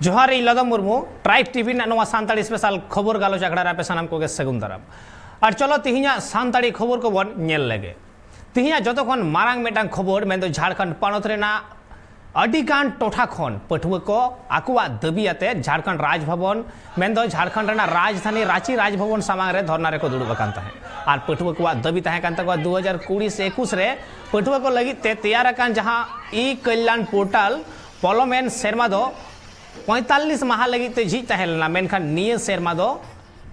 जोहार लदम Murmu tribe TV सानताड़ी special खबर गालोच आखड़ा पे सानाम को सगुन दाराम और चलो तिहिना सानताड़ी खबर को बन नेल लेगे तिहिना जतो खन मारांग मेटांग खबर मेन झारखंड पनत रेना अडिगान टोठा खन पठुआ को आकुआ दाबी आते झारखंड राजभवन मेन झारखंड रेना राजधानी रांची राजभवन सामांग रे धरना रे को दुड़ुब कान ताहे और पठुआ को दाबी ताहे कान तको 2020 से 21 रे पठुआ को लगी ते तैयार कान जहां ई कल्याण पोर्टल पॉलोमेन सेरमा दो 45 माह लगित झीज तहलना मेनखान निये सेरमा दो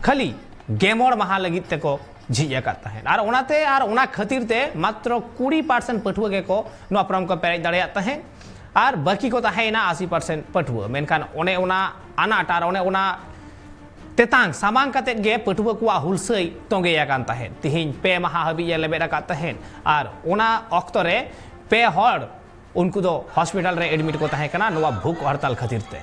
खाली गेमोड़ माह लगित को झीज और उनाते और उना खातिर ते मात्र 20% पठुआ के को नो फॉर्म को पेरेज दाड़ेया तहे और बाकी को तहेना 80% पठुआ मेनखान ओने उना आनाट और ओने उना तेतांग सामांग काते गे पठुआ को हुलसई तोंगेया कान तहे तिहिन पे माह हबी लेबेड का तहेन और उना ऑक्तो रे पे हड़ उनको दो हॉस्पिटल रे एडमिट को तहे कना नोवा भूख हड़ताल खातिर ते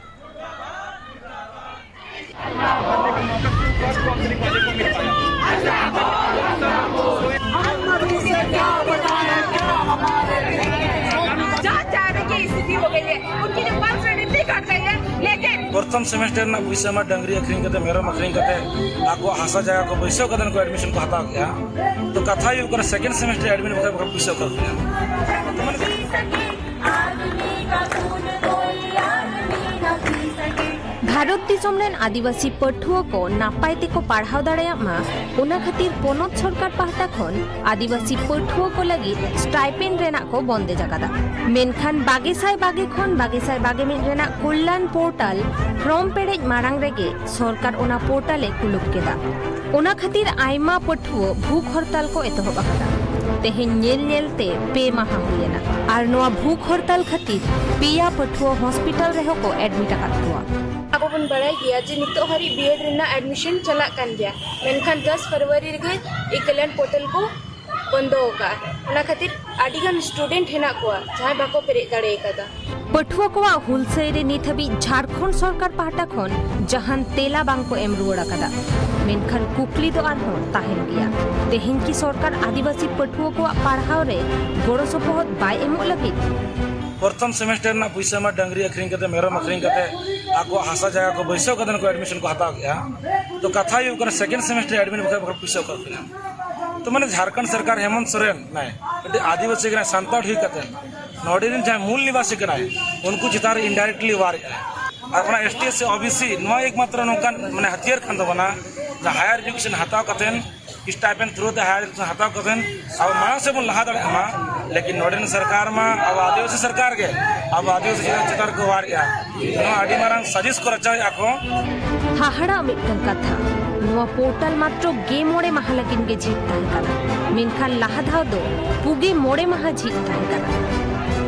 प्रथम सेमेस्टर ना पैसा में डंगरी अखरीन करते मेरम अखरीन करते आको हासा जगह को पैसा कदन को एडमिशन को हता गया तो कथा यू कर सेकंड सेमेस्टर एडमिशन को पैसा कर भारत दिसम रेन आदिवासी पठुआ को नापाय ते को पढ़ाव दाड़ाया मा उना खातिर पोनत सरकार पाहटा खन आदिवासी पठुआ को लगी स्टाइपेंड रेना को बंदे जगादा मेनखान बागेसाय बागे खन बागेसाय बागे में रेना कल्याण पोर्टल फ्रॉम पेरेज मारांग रेगे सरकार उना पोर्टले कुलुप केदा उना खातिर आयमा पठुआ भूख हड़ताल को एतहब आकदा तेहे नेल नेलते पे माह हुएना और नोआ भूख हड़ताल खातिर पिया पठुआ हॉस्पिटल रेहो को एडमिट आकातुआ अब बन बड़ा गया जे नितो हरी बीएड रेना एडमिशन चला कान गया मेनखान 10 फरवरी रे ए कल्याण पोर्टल को बंद होगा उना खातिर आडिगन स्टूडेंट हेना को जहां बाको पेरे दाड़े कदा पठुआ को हुलसई रे नित हबी झारखंड सरकार पाहटा खन जहां तेला बांग को एम रुवड़ा कदा मेनखान कुकली दो आर हो ताहेन गया तेहिन की सरकार आदिवासी पठुआ को पढ़ाव रे गोड़ो सपोहत बाय एमो लगी प्रथम सेमेस्टर ना पैसा में डंगरी अखरीन करते मेरम अखरीन करते आको हासा जगह को पैसा कदन को एडमिशन को हता गया तो कथा यू कर सेकंड सेमेस्टर एडमिशन को पैसा कर तो माने झारखंड सरकार हेमंत सोरेन नाय आदिवासी के सांताड़ ही करते नोडिन जहां मूल निवासी के उनको चितार इनडायरेक्टली वार और एसटी से ओबीसी नो एकमात्र नौकान माने हथियार खान दो बना हायर एजुकेशन हताव कथेन stipend through the higher education हताव कथेन अब मांग से बन लहा दड़े मा लेकिन नोडिन सरकार में अब आदिवासी सरकार के अब आदिवासी चितार को वार या आदि मारंग सजिस को रचा आको हाहड़ा मिटन कथा नोआ पोर्टल मात्र गे मोड़े माह लगिन के जीत ताहे कना मेनखान लहा धाव दो पुगे मोड़े माह जीत ताहे कना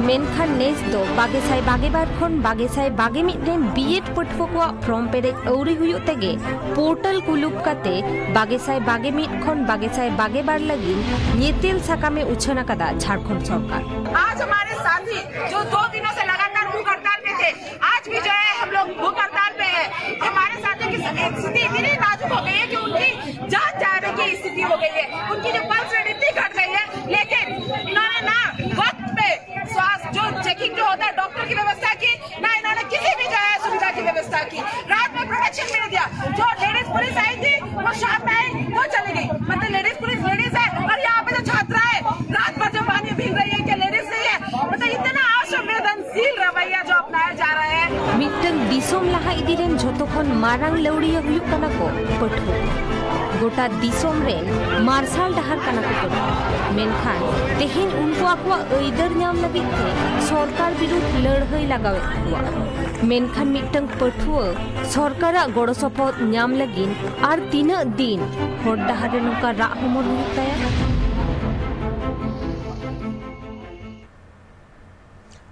मेनखान नेस दो बागेसाय बागे बार खन बागेसाय बागे मिटन बीएड पठुआ को फॉर्म पेरेज औरी हुयो तेगे पोर्टल कुलुप काते बागेसाय बागे मिट खन बागेसाय बागे बार लगिन नेतेल साका में उछना कदा झारखंड सरकार आज हमारे साथी जो 2 दिनों से लगातार भूख हड़ताल पे थे आज भी जो है हम लोग भूख हड़ताल पे है हमारे साथियों की स्थिति इतनी नाजुक हो गई है कि उनकी जान जाने की स्थिति हो गई है उनकी जो पल्स रेट इतनी घट गई है लेकिन इन्होंने ना वक्त पे स्वास्थ्य जो चेकिंग जो होता है डॉक्टर की व्यवस्था की ना इन्होंने किसी भी जो है सुविधा की व्यवस्था की रात में प्रोटेक्शन भी नहीं दिया जो लेडीज पुलिस आई थी वो शाम में आई वो चली गई मतलब लेडीज पुलिस लेडीज है और यहाँ पे जो छात्रा है रात भर जो पानी भीग रही है क्या लेडीज नहीं है मतलब इतना असंवेदनशील रवैया जो अपनाया जा रहा है मिटन दिसोम लहा इदिरेन झोतोखन मारांग लौड़िया हुयुक कना को पठुआ गोटा दिसोम रेन मार्शल डहार कना को पठुआ मेनखान तेहिन उनको आकवा ऐदर नाम लगी थे सरकार विरुद्ध लड़ाई लगावे हुआ मेनखान मिटन पठुआ सरकार गोड़ो सपोहत नाम लगिन और 3 दिन हर डहार रे नुका रा हमर हुयुक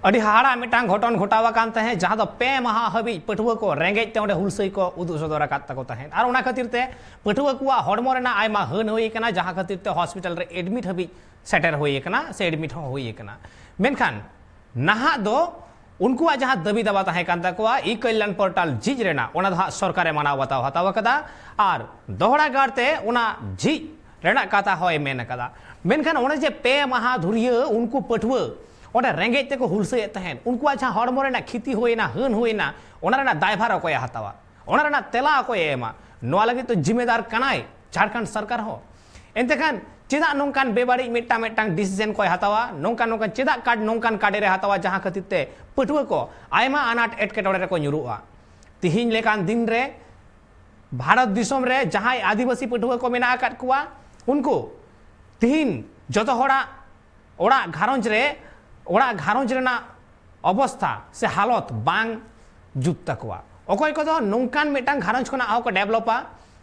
अड़ी हाड़ा मिटांग घटन घटावा कान तहे जहां दो पे माह हबी पठुआ को रेंगेज ते हुलसई को उदु सदरा कात तको तहे और उना खातिर ते पठुआ को हड़मो रेना आयमा हन होई कना जहां खातिर ते हॉस्पिटल रे एडमिट हबी सेटर होई कना से एडमिट होई कना मेनखान नहा दो उनको जहां दबी दबा तहे कान तको ई कल्याण पोर्टल झिज रेना ओना दा सरकारे मानाव बताव हताव कदा और दोहरा गारते ओना झिज रेना काता होय मेन कदा मेनखान ओना जे पे माह धुरिया उनको पठुआ ओडे रेंगेज ते को हुलसे तहन उनको जहां हड़मो रेना खिति होइना हन होइना ओना रेना दायभार अकोय हतावा ओना रेना तेला अकोय एमा नोआ लगी तो जिम्मेदार कनाय झारखंड सरकार हो एनते खान चेदा नोंकान बेबाड़ी मिट्टा मिट्टांग डिसीजन को हतावा नोंकान नोंकान चेदा कार्ड नोंकान कार्डे रे हतावा जहां खातिर ते पटुआ को आयमा अनाट एटकेटोड़े रे को ᱧᱩᱨᱩᱜᱼᱟ तिहिन लेकान दिन रे भारत दिसोम रे जहां आदिवासी पटुआ को मेना आकात कुआ उनको तिहिन जतो होड़ा ओड़ा घारंज रेना अवस्था से हालत बांग जुत तकवा अकोय को तो नोंकान मिटांग घारंज खुना आउ को डेवलपा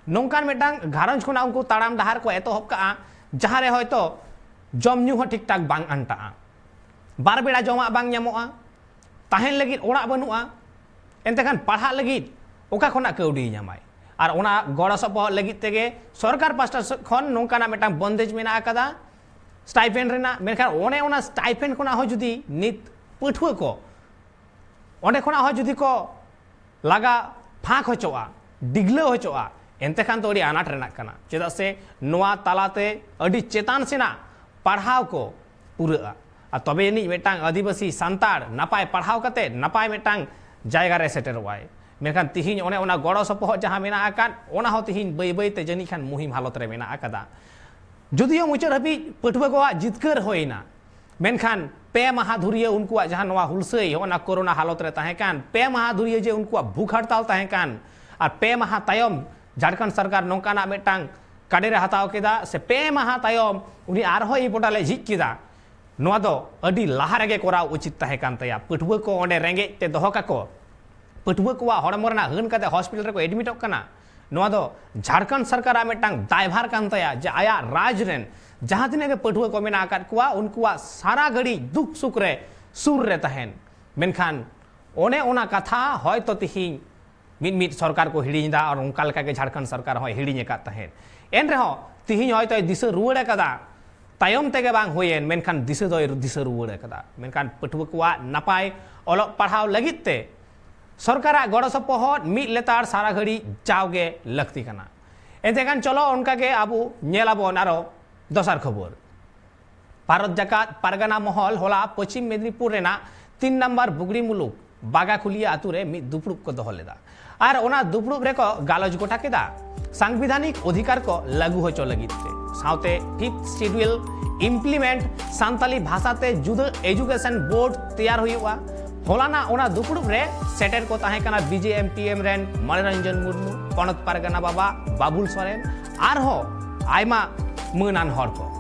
नोंकान मिटांग घारंज खुना उनको ताड़ाम डहार को एतोहब का जहां रे होयतो जम न्यू हो ठीक ठाक बांग अंटा बार बेड़ा जमा बांग ᱧᱟᱢᱚᱜᱼᱟ ताहेन लगी ओड़ा बनुआ एनते खान पढ़ा लगी ओका खुना कौडी ᱧᱟᱢᱟᱭ और ओना गड़ सपोह लगी तेगे सरकार पास्टा खन नोंकाना मिटांग बंदेज मेना आकादा स्टाइपेंड रेना मेनखान ओने ओना स्टाइपेंड खुना हो जुदी नित पठुआ को ओंडे खुना हो जुदी को लागा फाक होचोआ डिगला होचोआ एनते खान तो अड़ी अनाट रेना कना चेदा से नोआ तालाते अड़ी चेतान सेना पढ़ाव को पूरा तबे नि मिटांग आदिवासी सांताड़ नपाय पढ़ाव कते नपाय मिटांग जायगा रे सेटेरवाय मेखान तिहिन ओने ओना गड़ो सपोह जहां मेना आकान ओना हो तिहिन बै बै ते जनी खान मुहिम हालत रे मेना आकादा जुदियो मुचार हबी पटुआ को जितकर होइना मेनखान पे माहा धुरिया उनको जहां नोआ हुलसई ओना कोरोना हालत रे ताहे कान पे माहा धुरिया जे उनको भूख हड़ताल ताहे कान और पे माहा तायम झारखंड सरकार नोंकाना मिटांग काडे रे हताव केदा से पे माहा तायम उनी आरहो ई पोटाले झिक केदा नोआ दो अडी लाहा रेगे कोराव उचित ताहे कान तया पटुआ को ओंडे रेंगे ते दोहो काको पटुआ को हड़मो रेना हन कते हॉस्पिटल रे को एडमिटोग कना नोआ दो झारखंड सरकार मिटांग दायभार कान तया जे आया राज रेन जहां तिने के पटुआ को मेना आकात कुआ उनकुआ सारा घड़ी दुख सुख रे सुर रे तहन मेनखान ओने ओना कथा होयतो तिहिन मिट सरकार को हिड़ीदा और उनका लेका के झारखंड सरकार हो हिड़ीने का तहन एन रहो तिहिन होयतो दिस रुवाड़े कदा तायम तेगे बांग होयेन मेनखान दिस रुवाड़े कदा मेनखान पटुआ कुआ नपाय ओलो पढ़ाव लगित ते सरकार गड़ सपोहद मिट लेतार सारा घड़ी जाओगे लगती कना एते खान चलो उनका के आबू नेलाबोन आरो दसार खबर भारत जाकात पारगाना महल होला पश्चिम मेदिनीपुर रेना 3 नंबर बुगड़ी मुलुक बागाखुलिया आतु रे मिट दुपड़ुब को दोहो लेदा और ओना दुपड़ुब रे को गालज गोटा केदा सांविधानिक अधिकार को लागू होचो लगित ते साउते 5th शेड्यूल इम्प्लीमेंट सांताली भाषाते जुदा एजुकेशन बोर्ड तैयार हुआ होलाना ओना दुपड़ुब रे सेटेर को ताहे कना बीजेएमटीएम रेन मनोरंजन मुर्मू पणत पारगाना बाबा बाबुल सोरेन आर हो आयमा मुनान हर को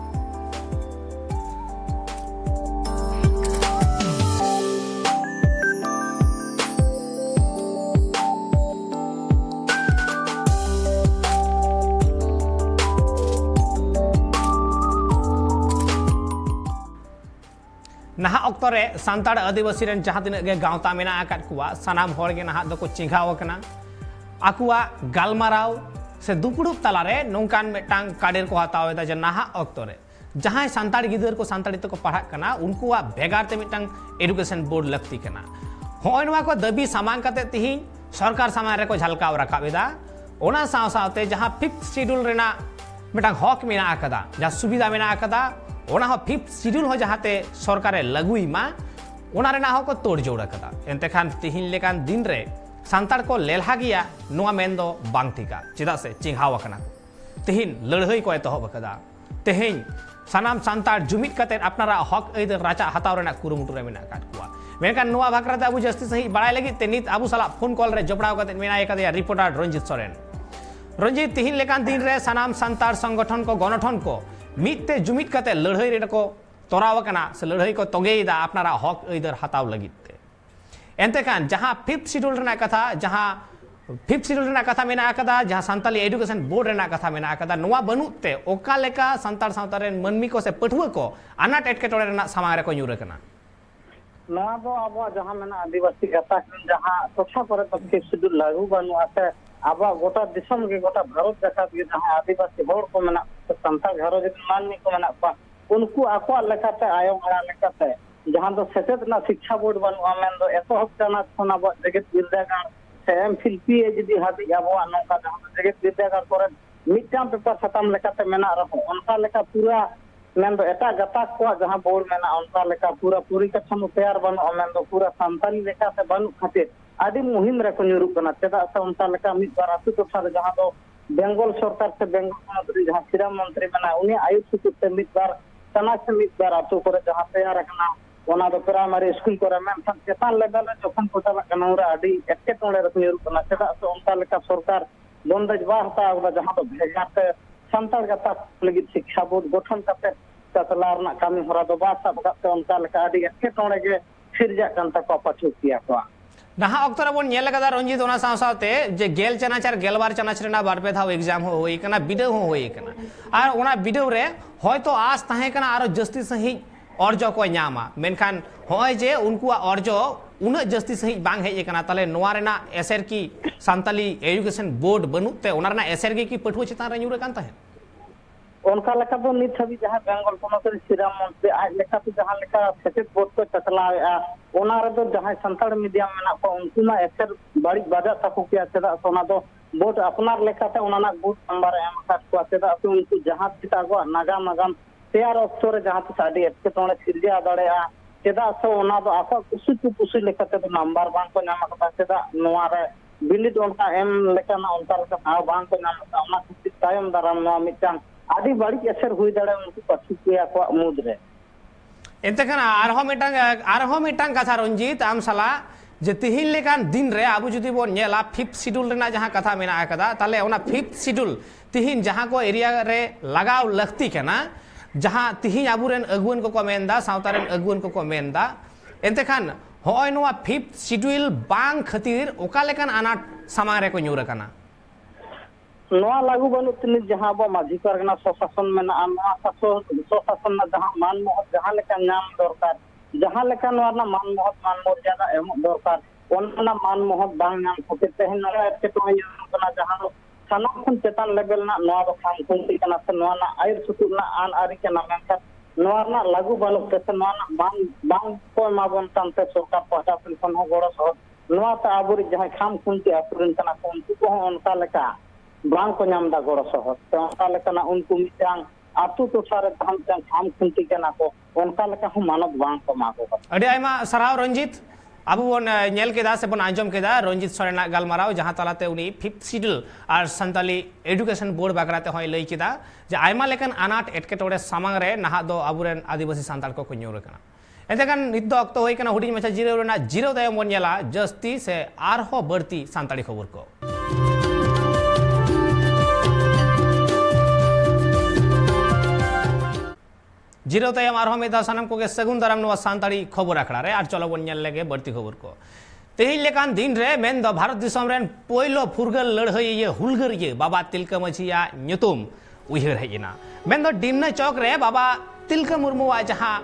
नहा अक्तरे सांताड़ आदिवासी रेन जहां तिना गे गांवता मेना आकात कुआ सनाम होड़ गे नहा दको चिंघाव कना आकुआ गालमाराव से दुपड़ुब तालारे नोंकान मिटांग काडेर को हतावेदा जे नहा अक्तरे जहां सांताड़ गिदर को सांताड़ी तको पढ़ा कना उनकुआ भेगार ते मिटांग एजुकेशन बोर्ड लगती कना होय नवा को दबी सामांग कते तिहिन सरकार सामान रे को झलकाव रखाबेदा ओना साव सावते जहां 5th शेड्यूल रेना मिटांग हक मेना आकदा जहां सुविधा मेना आकदा ओना हो 5th शेड्यूल हो जहाते सरकारे लगुई मा ओना रेना हो को तोड़ जोड़ कदा एनते खान तिहिन लेकान दिन रे सांताड़ को लेलहा गिया नोआ मेन दो बांग ठिका चेदा से चिंघाव कना तिहिन लड़हई को एतोहब कदा तेहिन सानाम सांताड़ जुमिद कते अपनारा हक एदर राजा हताव रेना कुरुमुटु रे मेना काट कुआ मेनकान नोआ भाकराते अबु जस्ती सही बड़ाई लगी ते नित अबु साला फोन कॉल रे जपड़ाव कते मेना एकदिया रिपोर्टर रंजित सोरेन रंजित तिहिन लेकान दिन रे सानाम सांताड़ संगठन को गणठन को मितते जुमिद कते लड़हई रे को तोराव कना से लड़हई को तोगेदा अपनारा हक एदर हताव लगित ते एनते खान जहां 5th शेड्यूल रेना कथा जहां 5th शेड्यूल रेना कथा मेना आकदा जहां सांताली एजुकेशन बोर्ड रेना कथा मेना आकदा नोआ बनुते ओका लेका सांताड़ सावता रेन मनमी को से पठुआ को अनाट एटकेटोड़े रेना सामांग रे को ᱧᱩᱨ कना नोआ दो अब जहां मेना आदिवासी गाता जहां तोछा पर 5th शेड्यूल लागू बनुआ से अब गोटा दिसम के गोटा भारत जाकात के जहां आदिवासी होड़ को मेना सांताड़ घरो जे माननी को मेना पा उनको आको लेकाते आयो हड़ा लेकाते जहां दो सेचेत ना शिक्षा बोर्ड बनुआ मेन दो एतोहब जाना खोना जगत विद्यागार से एमफिल पीएचडी हाबी आबो नौका जहां जगत विद्यागार करे मिटाम पेपर खत्म लेकाते मेना रहो उनका लेका पूरा मेन दो एटा गताक को जहां बोर्ड में ना उनका लेका पूरा पूरी कथम तैयार बनो मेन दो पूरा संताली लेका से बनु खातिर आदि मुहिम रे को ᱧᱩᱨᱩᱜ ᱠᱟᱱᱟ ᱪᱮᱫᱟᱜ ᱥᱮ ᱚᱱᱠᱟ ᱞᱮᱠᱟ ᱢᱤᱫ ᱵᱟᱨ ᱟᱹᱛᱩ ᱴᱚᱴᱷᱟ ᱨᱮ ᱡᱟᱦᱟᱸ ᱫᱚ बेंगल सरकार से बेंगल मंत्री जहां श्रीराम मंत्री बना उन्हें आयुष सूचित से मित बार तना से मित बार आतु करे जहां तैयार रखना ओना दो प्राइमरी स्कूल करे मेन चेतान लेवल रे जखन को चला कनौरा आदि एके टोले रे ᱧᱩᱨᱩᱜ ᱠᱟᱱᱟ चेदा से उनका लेका सरकार बंदेज बा हता जहां तो भेजा से संताल गता लगी शिक्षा बोर्ड गठन करते चतला रना कामी हरा दो बा सब करते उनका लेका आदि एके टोले के सिरजा कांता को पछुकिया को नहा अक्त बन रंजित साथे जे गेल चनाचार गेलबार चनाच बारपे धाव एग्जाम होना बिडाव होना बिडाव रे हयतो आस तहेकना आरो जस्ती सही अर्जो को नामा मेनखान होय जे उनकुआ अर्जो उना जस्ती सही बांग हेज कना ताले नोआ रेना एसर की सांताली एजुकेशन बोर्ड बनुते ओना रेना एसर की पठुआ चितान रे ᱧᱩᱨ कान तहे उनका लेका तो नित हबी जहां बेंगल पोनोत श्रीराम मंत्री आज लेका तो जहां लेका सेचेत बोर्ड को चतलावेआ ओना रे तो जहां संताल मीडियम मेना को उनको ना एसर बड़ी बाजा तको किया चेदा सोना तो बोर्ड अपनार लेका ते ओना ना गुड नंबर एम का को चेदा तो उनको जहां चिता को नागाम नागाम तैयार अक्षर जहां तो साडी एके तोने सिरजा दड़ेआ चेदा सो ओना तो आफा कुसु लेका ते नंबर बांग को नाम का चेदा नोआ रे बिनित उनका एम लेका ना उनका लेका बांग को नाम का ओना कुछ तायम दाराम नोआ मिटांग आदि बड़ी असर हुई दड़े उनको पछुकिया को मुद रे एंतखाना आरहो मिटांग कथा रंजित आम साला जे तिहिन लेकान दिन रे आबु जुदी बो नेला 5th शेड्यूल रेना जहां कथा मेना आकदा ताले ओना 5th शेड्यूल तिहिन जहां को एरिया रे लगाव लगती केना जहां तिहिन आबुरेन अगुवन को मेनदा सावतारेन अगुवन को मेनदा एंतखान होय नोआ 5th शेड्यूल बांग खातिर ओका लेकान अनाट सामांग रे को ᱧᱩᱨ काना नोआ लागू बनु तिन जहां बो माझी परगना प्रशासन में ना नोआ प्रशासन ना जहां मान मोहत जहां लेका नाम दरकार जहां लेका नोआ ना मान मर्यादा एम दरकार ओना मान मोहत बांग नाम होते तेहन नोआ एते तो ना जहां सनाम खन चेतन लेवल ना नोआ दो काम कुंती कना से नोआ ना आयर सुतु ना आन आरी के ना मेनका नोआ ना लागू बनु ते नोआ ना बांग को माबन तंते सरकार पहटा पेंशन हो गोड़ो सह नोआ ता आबुरी जहां खाम कुंती आपुरन कना उनको को उनका लेका बांग को नाम दा गोड़ो सह तो उनका लेका उनको मिटांग आतु तो सारे हम खाम खुंती के ना को उनका लेका हम मानव बांग को मागो अडी आयमा सराव रंजित अब बन नेल केदा से बन आंजम केदा रंजित सोरेना गालमाराव जहां तलाते उनी 5th शेड्यूल और संताली एजुकेशन बोर्ड बागराते होय लई केदा जे आयमा लेकन अनाट एटकेटोड़े सामांग रे नहा दो अबुरेन आदिवासी सांताल को ᱧᱩᱨ काना एंतकान नित दो अक्तो होय काना हुडिन मचा जिरो रेना जिरो दायम बन नेला जस्ती से आरहो बढ़ती सांताली खबर को जीरो तयम आरहो मेदा सनम को सगुन दाराम नवा सांताड़ी खबर आखड़ा रे आर चलो बन लगे बढ़ती खबर को तेहिन लेकान दिन रे मेन दो भारत दिसम रेन पोइलो फुरगल लड़हई ये हुलगर ये बाबा तिलका मछिया ᱧᱩᱛᱩᱢ उइहर हेजना मेन दो डिमना चौक रे बाबा तिलका मुर्मू आ जहां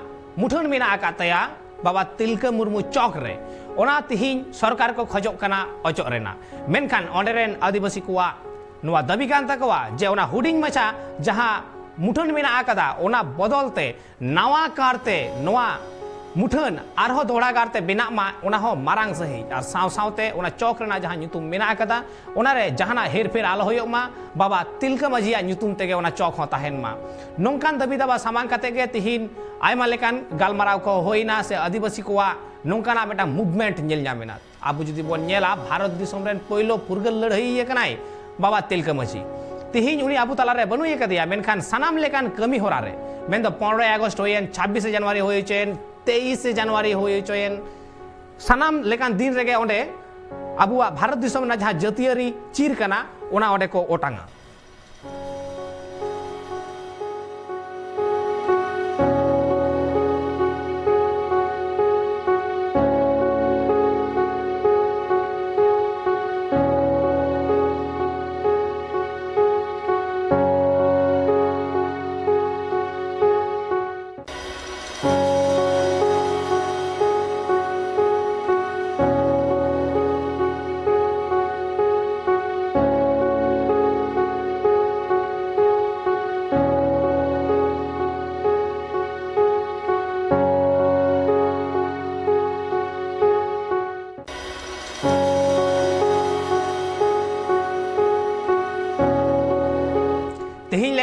मुठन मेना आकातया बाबा तिलका मुर्मू चौक रे ओना तिहिन सरकार को खजोक कना अचोक रेना मेनखान ओंडेरेन आदिवासी कोआ नवा दाबी कान तकवा जे ओना हुडिंग मचा जहां मुठन मेना आकदा ओना बदलते नवा कारते नवा मुठन आरहो दोड़ा कारते बिना मा ओना हो मारांग सही और साव सावते ओना चौक रेना जहां ᱧᱩᱛᱩᱢ मेना आकदा ओना रे जहाना हेरफेर आलो होयो मा बाबा तिलका मजिया ᱧᱩᱛᱩᱢ तेगे ओना चौक हो ताहेन मा नोंकान दबी दाबा सामांग काते गे तिहिन आयमा लेकान गालमाराव को होइना से आदिवासी कोआ नोंकाना मेटा मूवमेंट नेल ᱧᱟᱢᱮना आबु जुदी बोन नेला भारत दिसम रेन पहिलो फुरगल लड़ाई ये कनाय बाबा तिलका मजी तिहिन उनी आबु ताला रे बनुए कदिया मेनखान सनाम लेकान कमी होरा रे मेन दो 15 अगस्त होयन 26 जनवरी होयचेन 23 जनवरी होयचेन सनाम लेकान दिन रेगे ओंडे आबुआ भारत दिसम ना जहां जतियारी चीर कना ओना ओंडे को ओटांगा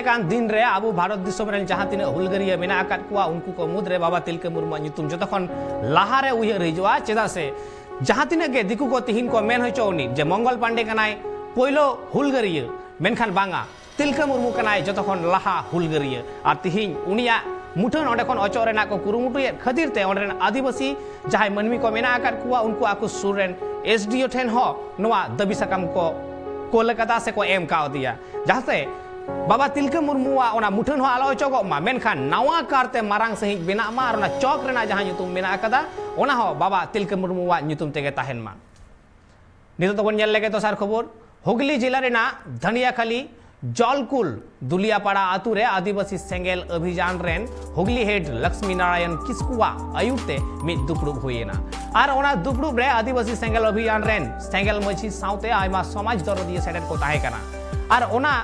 लेकान दिन रे आबू भारत दिसम रे जहां तिना हुलगरिया मेना आकात कुआ उनको को मुद्रे बाबा तिलका मुर्मू नितुम जतखन लाहा रे उयहर हिजुआ चेदा से जहां तिना के दिकु को तिहिन को मेन होचौनी जे मंगल पांडे कनाय पहिलो हुलगरिया मेनखान बांगा तिलका मुर्मू कनाय जतखन लाहा हुलगरिया और तिहिन उनिया मुठन ओंडे खन अचो रेना को कुरुमुटुए खातिर ते ओंडे आदिवासी जहां मनमी को मेना आकात कुआ उनको आकु सुरेन एसडीओ ठेन हो नोआ दबी सकम को कोलकाता से को एम का दिया जहां से बाबा तिलका मुर्मुआ ओना मुठन हो आलो अचो मा मेनखान नवा कारते मारांग सही बेना मा और चौक रेना जहां nyutum मेना आकादा ओना हो बाबा तिलका मुर्मुआ nyutum तेगे ताहेन मा नितो तो बन लेगे तो सार खबर हुगली जिला रेना धनियाखाली जलकुल दुलियापाड़ा आतु रे आदिवासी सेंगेल अभियान रेन हुगली हेड लक्ष्मी नारायण किस्कुआ आयुते मिद दुपड़ुब हुएना और ओना दुपड़ुब रे आदिवासी सेंगेल अभियान रेन सेंगेल मछी साउते आयमा समाज दरदिया सेडेर को ताहे कना और ओना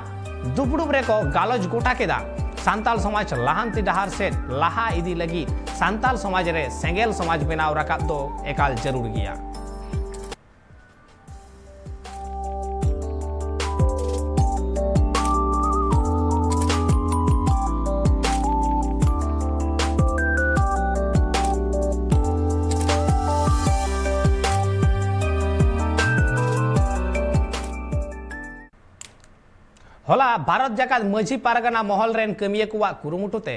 दुपड़ुब रे को गालज गोटा केदा सांताल समाज लाहांती डहार से लाहा इदी लगी सांताल समाज रे सेंगेल समाज बनाव रकाब दो एकाल जरूर गया। होला भारत जाकात मझी पारगना महल रेन कमिया कुआ कुरुमुटुते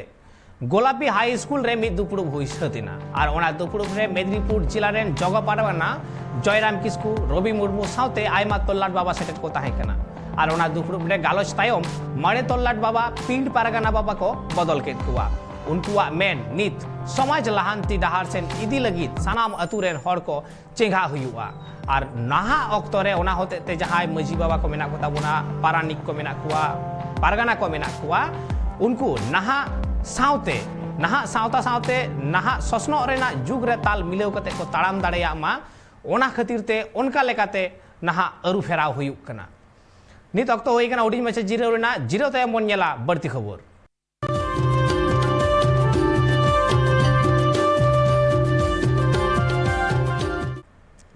गोलापी हाई स्कूल रे मिद दुपड़ुब हुइसतिना और ओना दुपड़ुब रे मेदिनीपुर जिला रेन जग पारगना जयराम किस्कू रवि मुर्मू साउते आयमा तोल्लाट बाबा सेटेट को ताहे कना और ओना दुपड़ुब रे गालोच तायम माणे तोल्लाट बाबा पिंड पारगना बाबा को बदल केत कुआ उनकुआ मेन नित समाज लाहांती डहार सेन इदी लगी सानाम अतु रेन हर को चेंगा हुआ और नाहा अक्तो रे ओना होते ते जहां मजी बाबा को मेना को ताबुना पारानिक को मेना कुआ पारगना को मेना कुआ उनको नाहा साउते नाहा ससनो रेना जुग रे ताल मिलेव कते को ताड़ाम दाड़ेया मा ओना खातिर ते उनका लेकाते नाहा अरु फेराव हुयुक कना नित अक्तो होई कना उडी मचे जिरो रेना जिरो ते मन नेला बढती खबर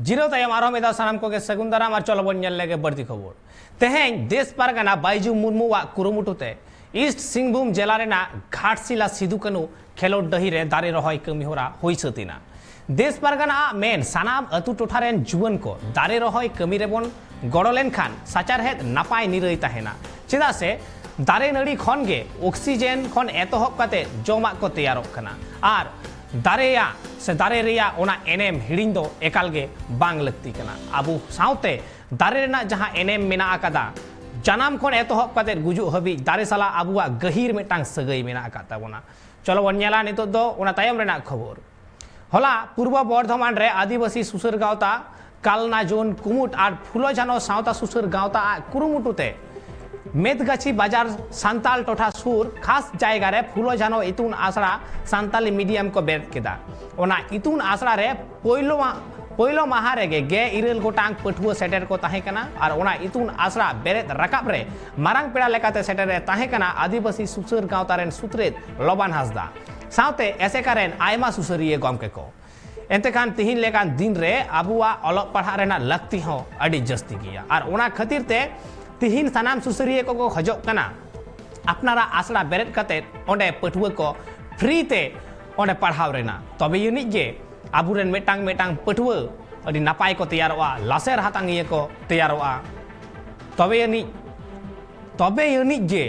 जीरो तयम आरो मेदा सानाम को के सगुंदराम और चलो बन लेगे बढ़ती खबर तेहें देश पारगना बाइजू मुर्मू वा कुरुमुटुते ईस्ट सिंहभूम जिला रेना घाटशिला सिदुकानु खेलोड डही रे दारे रहोय कमिहोरा होइसतिना देश पारगना मेन सानाम अतु टोठारेन जुवन को दारे रहोय कमी रेबन गड़ोलेन खान साचारहेद नापाय निरई ताहेना चेदा से दारे नड़ी खन गे ऑक्सीजन खन एतोहब काते जमा को तैयारोग कना और दारेया से दारे रेया ओना एनएम हिड़िंग दो एकाल गे बांग लगती कना आबू साउते दारे रेना जहां एनएम मेना आकादा जानाम खन एतोहब काते गुजु हबी दारे साला आबुआ गहीर मेटांग सगई मेना आकाता बोना चलो बन नेला नितो दो ओना तायम रेना खबर होला पूर्व बर्धमान रे आदिवासी सुसर गावता कालना जोन कुमुट और फुलो जानो सावता सुसर गावता कुरुमुटुते मेदगाछी बाजार सांताल टोठा सुर खास जायगा रे फुलो जानो इतुन आसरा सांताली मीडियम को बेद केदा ओना इतुन आसरा रे पोइलो माहा रेगे गे इरेल गोटांग पठुआ सेटर को ताहे कना और ओना इतुन आसरा बेरेद रकाब रे मारांग पेड़ा लेकाते सेटर रे ताहे कना आदिवासी सुसर गावता रेन सुत्रेत लोबान हासदा साउते एसे कारेन आयमा सुसरिये गमके को एंतेखान तिहिन लेकान दिन रे आबुआ अलग पढ़ा रेना लगती हो अड़ी जस्ती गया और ओना खातिर ते तिहिन सानाम सुसरिये को खजोग कना अपनारा आसड़ा बेरेद कते ओंडे पठुआ को फ्री ते ओंडे पढ़ाव रेना तबे यूनिक जे आबुरेन मेटांग पठुआ अड़ी नापाय को तैयारोआ लासेर हातांग ये को तैयारोआ तबे यूनिक जे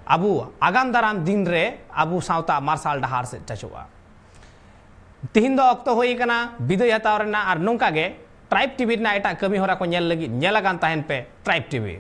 आबू आगाम दाराम दिन रे आबू सावता मार्शल डहार से चचुआ तिहिन दो अक्तो होई कना बिदय हताव रेना और नोंका गे ट्राइब टीवी ना एटा कमी होरा को नेल लगी नेलागान ताहेन पे ट्राइब टीवी।